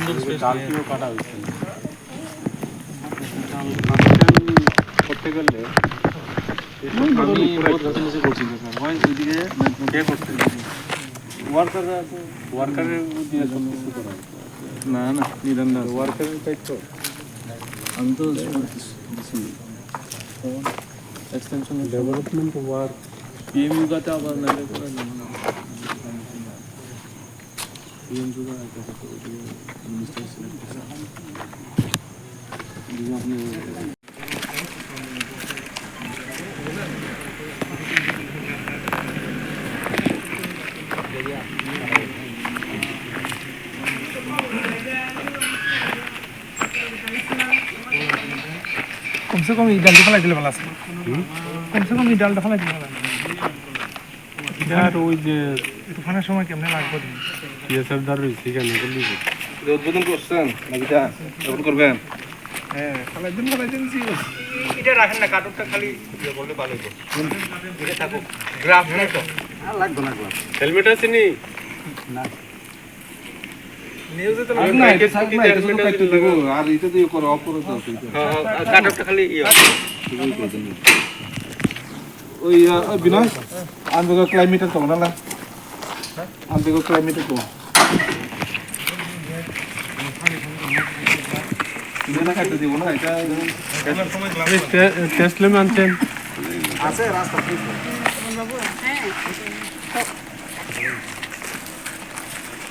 সুন্দর স্পেস ডালটিও কাটা হয়েছে করতে গেলে আমি বহুত গাছের নিচে করছি স্যার হয় ওইদিকে কে করতে ওয়ার্কাররা আছে ওয়ার্কারের দিয়ে সব কিছু করা না না নিদান না ওয়ার্কারের দায়িত্ব আমি তো এক্সটেনশন ডেভেলপমেন্ট ওয়ার্ক পিএমইউ গাতে আবার নালে করে না পিএমইউ গা একটা তো মিনিস্টার সিলেক্ট করছে আপনি कम से कम डाल फलाई दिले ভালো আছে कम से कम ডালটা ফলাই দিলে ভালো আর ওই যে তুফানের সময় কেমনে লাগবে পিএসএফ দার সেখানে বললি উদ্বোধন করছেন নাকি তা উদ্বোধন করবেন হ্যাঁ ফলাই দিন এটা রাখেন না কাটুরটা খালি ইয়ে বললে ভালো হতো এটা থাকো গ্রাফ নাই তো আর লাগবে না হেলমেট আছে নি না নিউজে তো না এটা থাকবে এটা শুধু কাটতে দেবো আর এটা দিয়ে করে অফ করে দাও হ্যাঁ কাটুরটা খালি ইয়ে ওই বিনয় আনবেগো ক্লাইমেটের তো না আনবেগো ক্লাইমেটের তো না কাটতে দিব না এটা টেস্ট লেম আনছেন আছে রাস্তা ঠিক বাবু হ্যাঁ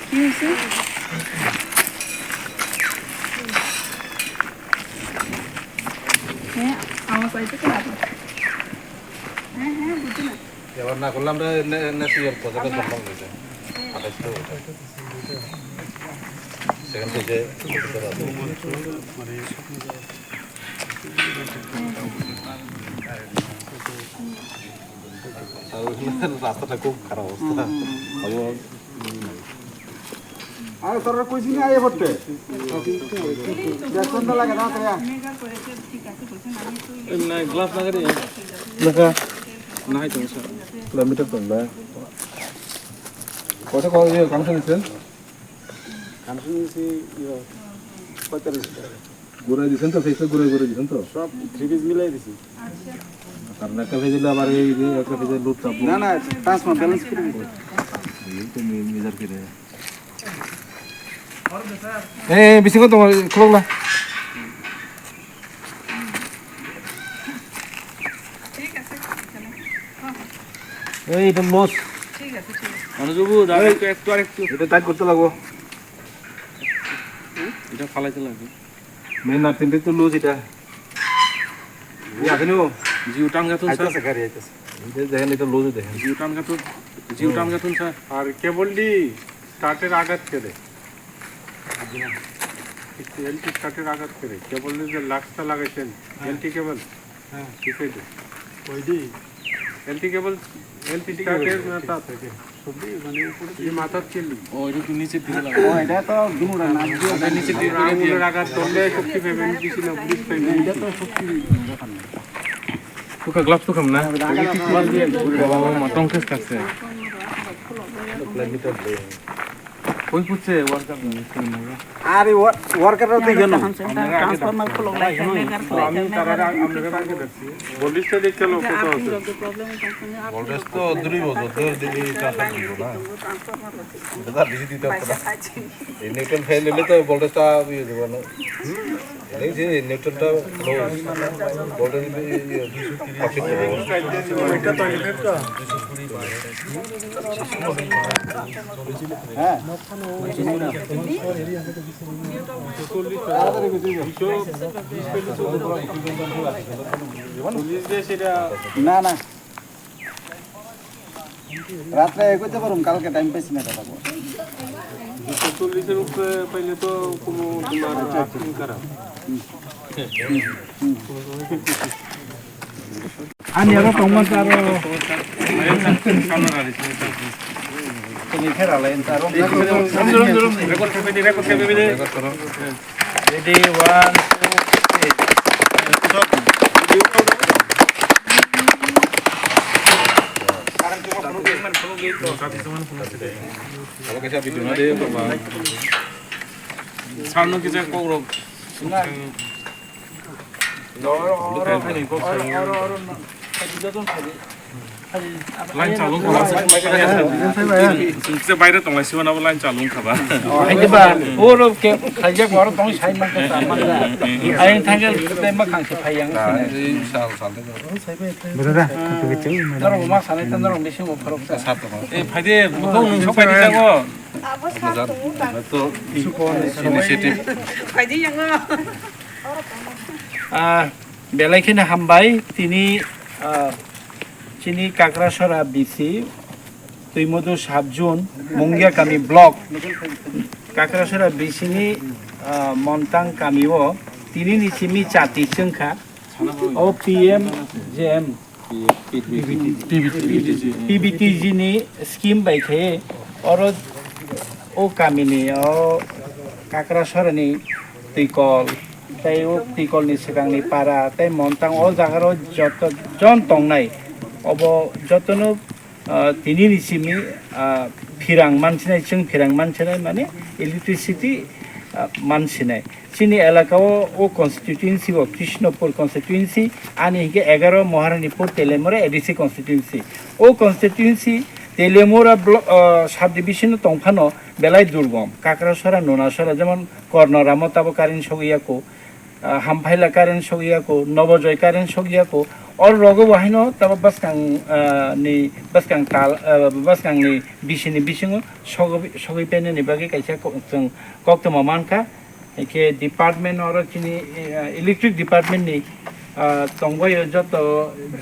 কি হয়েছে হ্যাঁ আমার সাইতে কি লাগবে হ্যাঁ হ্যাঁ বুঝি না এবার না করলে আমরা ন্যাশনাল প্রজেক্টে সম্ভব হয়েছে 28 তো সেকেন্ড পেজে রাস্তাটা খুব খারাপ অবস্থা আরে তোরা কইছি না আইয়ে পড়তে দেখুন তো লাগে না তোরা মেগা করেছে ঠিক আছে বলছেন আমি তো না গ্লাস না করে দেখা না হয় তো কিলোমিটার তো না কত কত কানেকশন দিচ্ছেন কানেকশন দিছি 45 ঘুরে দিচ্ছেন তো ফেসে ঘুরে দিচ্ছেন তো সব থ্রি পিস মিলাই দিছি কারণ একটা ফেজে দিলে আবার এই যে একটা ফেজে লুট চাপ না না ট্রান্সফার ব্যালেন্স করে দিছি এই তো মেজার করে এই বেশি কত তোমার খোলো না ঠিক আছে এই এটা লস ঠিক আছে অনুজবু দাঁড়া একটু আরেকটু এটা টাইট করতে লাগবো এটা ফালাইতে লাগবে মেন নাটটা তো লুজ এটা এই আছে নিও জিও টান গাতুন স্যার আইতাছে গাড়ি আইতাছে এটা দেখেন এটা লুজ দেখেন জিও টান গাতুন স্যার আর কেবলটি স্টার্টের আঘাত করে এলটি স্টার্টের আঘাত করে কেবলের যে লাক্সটা লাগাইছেন এলটি কেবল হ্যাঁ ঠিক আছে ওইটি এলটি কেবল এলটি স্টার্টের মাথা থেকে সবই মানে উপরে এই মাথার চেলি ও এটা তো নিচে দিকে লাগবে ও এটা তো দুনুরা না এটা নিচে দিয়ে আঙুলের আঘাত করলে শক্তি পাবেন বেশি না পুলিশ পাবেন এটা তো শক্তি ব্যাপার না তোকে গ্লাভস তো খাম না বাবা মা টংকেস কাছে ওই পুচ্ছে ওয়ার্কার আরে ওয়ার্কাররা তো গেল ট্রান্সফরমার খোলো লাগে মেগার খোলা আমি তারা আপনাদের আগে দেখছি বলিসটা দেখতে লোক কত আছে প্রবলেম আছে ভোল্টেজ তো দূরই বলতো তোর দিদি ট্রান্সফার করব না ট্রান্সফরমার এটা বেশি দিতে হবে না এই নিউট্রাল ফেল হলে তো ভোল্টেজটা ইয়ে দেব না এই যে নিউট্রালটা লো ভোল্টেজ এটা তো এটা হ্যাঁ না না রাত্রে করতে পারুম কালকে টাইম পাইছি না কথা 240 উপরে পাইলে তো কোনো তোমার চার্জিং করা আনি আরো কমাস আরো তুমি খেলা লাইন তারো রেকর্ড করবে রেডি 1 2 আমাকে সব ভিডিও না দিয়ে বাবা 살는 기자 꼭으로 라인 चालू खाबा 진짜 বাইরে 동아 시원하고 라인 चालू खाबा 아이বা 오로 게 가이자 거로 동 사이만 거 사만 아이 타게 그때 막 강세 파양 너로 막 사네 너로 미신 거 바로 에 파이데 무동 속 파이데자고 তো ইনিশিয়েটিভ বেলাইখানে হামবাই তিনি কাকড়াছড়া বিসি তৈমধু 7 জুন মঙ্গিয়া কামি ব্লক কাকড়াছড়া বিসিনি মন্তাং কামিও তিনি নিচিমি চাতি जोंखा ও পিএম জেএম পিবিটিজি नि स्कीम बायखे अरो ओ कामिनि ओ काकराछरानि दैकल ताई ओ दैकलनि सिगांनि पारा ताई मन्तां ओ जागाराव जत जन तंनाय अब जतनो तिनि निसिमि फिरां मानसिनाय जों फिरां मानसिनाय माने इलेक्ट्रिसिटी मानसिनाय चिनी एलाकाओ ओ कन्स्टिट्युएन्सी ओ कृष्णपुर कन्स्टिट्युएन्सी आनि हिगे 11 महारानीपुर तेलेमुरा एडिसी कन्स्टिट्युएन्सी ओ कन्स्टिट्युएन्सी तेलेमुरा साब डिविजन तंफानो बेलाय दुर्गम काकराछरा नुनाछरा जेमन कर्णरामो ताबो कारेन्ट सगियाको हामफाइला कारेन्ट सगियाको नवजय कारेन्ट सगियाको और रगो बाहिनो ताबो बसकांनि बिसिनि बिसिङो सगै पेननि बागै कायसा जों कक्तमा मानका एके डिपार्टमेन्ट और चिनि इलेक्ट्रिक डिपार्टमेन्ट नि तंबायो जत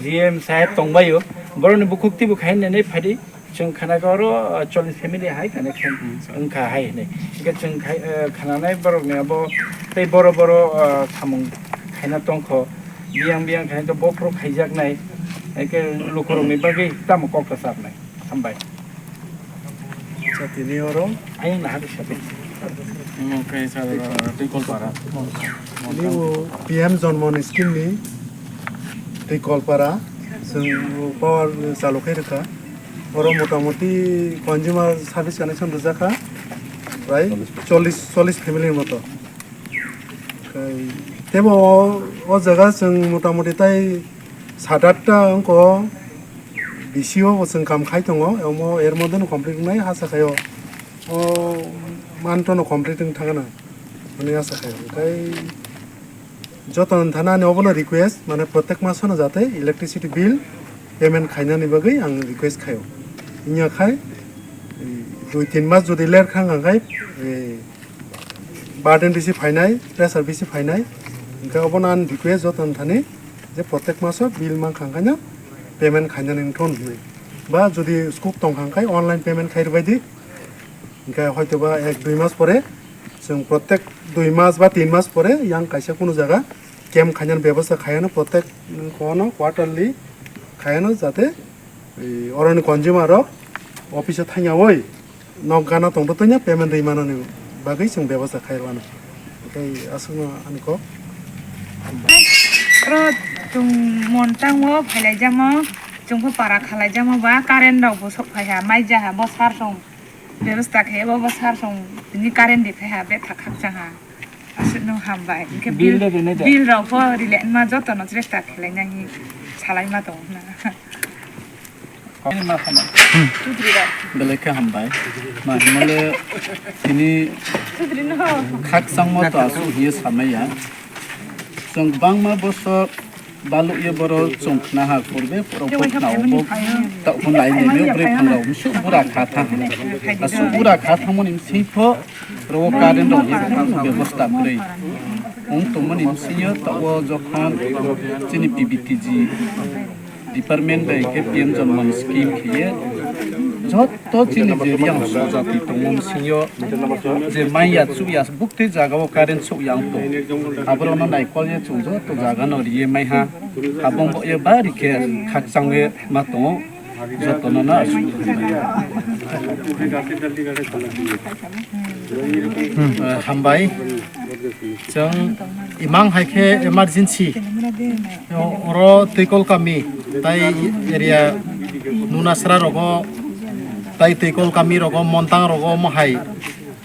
जीएम साहेब तंबायो बरनि बुकुक्ति बुखाइननै फादि जों खानागारो 40 फेमिलि हाई कनेक्शन ओंखा हाई नै इके जों खानानाय बरगनियाबो तै बर खामुं खायना तंखो बियां खायना तो बफ्रो खायजाकनाय एके लुखरमि बागै ताम कक्ता साबनाय हामबाय तिनि अरो आइ नाहाबि साबि ओके सारा दैकल पारा निउ पीएम जन्मन स्कीम नि दैकल पारा जों पावर चालुखाय रोखा और मोटामुटी कन्ज्यूमर सार्भिस कानेक्शन रुजाखा प्राय 40 फेमिलि मतो तेबो ओ जगह जों मोटामुटी ताई 7-8टा अंक बिसिओ जों काम खाय दङ एमो एर मदन कमप्लिट नाय हासाखायो ओ मानटनो कमप्लिट थाङाना माने आसाखायो ओमफ्राय जतन थानानि अबनो रिक्वेस्ट माने प्रत्येक मासनो जाते इलेक्ट्रिसिटी बिल पेमेंट खायनानि बागै आं रिक्वेस्ट खायो इnya खाय 2-3 मास जुदि लेर खांगाय बार्डन बिसि फायनाय प्रेसार बिसि फायनाय ओमफ्राय अबनो आं रिक्वेस्ट जतन थानि जे प्रत्येक मासो बिल मा खांगायना पेमेंट खायनानि थन बा जुदि स्कोप दंखांखाय अनलाइन पेमेंट खायरबायदि ओमफ्राय हयतोबा 1-2 मास परे जों प्रत्येक 2 मास बा 3 मास परे यां कायसा कोनो जागा केम खायनानि व्यवस्था खायानो प्रत्येक कोनो क्वार्टरलि खायानो जाते अरनि कन्ज्यूमर अफिस थाङावै नक गाना तंतो तnya पेमेंट दैमाननि बागै जों व्यवस्था खायलानो ओमफ्राय आसुनो आंखौ र जों मोनताङो फायलायजामो जोंखौ पारा खालायजामो बा कारेन्ट रावबो सफायहा माइ जाहा बसार सं व्यवस्था खायाबो बसार सं बिनि कारेन्ट दिफायहा बे थाखाक जाहा आसुनो हामबाय इनके बिल रावबो रिलेट मा जतन रेस्टा खालायनायनि सालायमा दं ना मा खालाम बेलायखा हामबाय मा होनले तिनि खाक सांमो तो आसु हियो सामया जों बांमा बसर बालु ये बरो चंखना हा करबे परफनावबो ताखौ नायनायनो ब्रे फांराव मुसु बुरा खाथा आसु बुरा खाथा मनि सिफो रो कारेन्ट रो व्यवस्था ब्रै उन तो मनि सियो ताव जखन चिनि पीबीटीजी डिपार्टमेंट बाय के पीएम जन्मन स्कीम खिए जत चिनि जेरियां जाति तंगम सियो जे माइया सुया बुक्ति जागाव कारेन्ट सुयां तो आबरनो नाइकल ये चुंजो तो जागा न रिये माइहा आबंग ये बारिके खाकसांगे मातो जतन ना हामबाय जों इमां हाइके इमार्जेन्सी अरो तैकल कामी ताई एरिया नुनासरा रगो ताई तैकल कामी रगो मोन्तां रगो महाय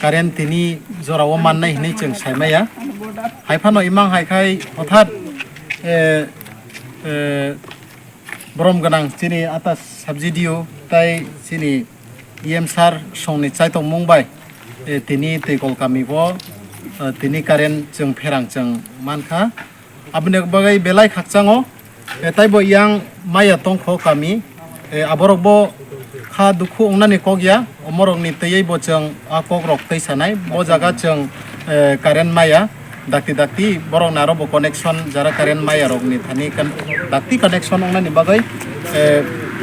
কারেন্ট তিনি জরাও মাননাই হিনি जों সাইমায়া হাইফানো ইমাং হাইখাই হঠাৎ বরম গোনাং চিনি আতা সাবজিডিও তাই চিনি ইএম সার সংনি চাইতং মুंबाই তিনি তৈকল কামিবো তিনি কারেন্ট जों फेरां जों मानखा abne bagai belai khakchango tai bo yang maya tongkho kami aborok bo kha dukhu ongnani kokya omorok ni tei bo chang a kok rok tei sanai bo jaga chang current maya dakti borok naro bo connection jara current maya rok ni thani kan dakti connection ongnani bagai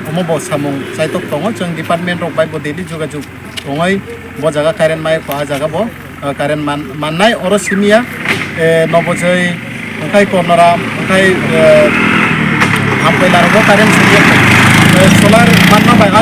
omo bo samung chaitok tongo chang department rok bai bo daily jogajuk tongai bo jaga current maya ko a jaga bo current mannai oro simia nobojai angkai kornara angkai hampai larbo current solar manna bai a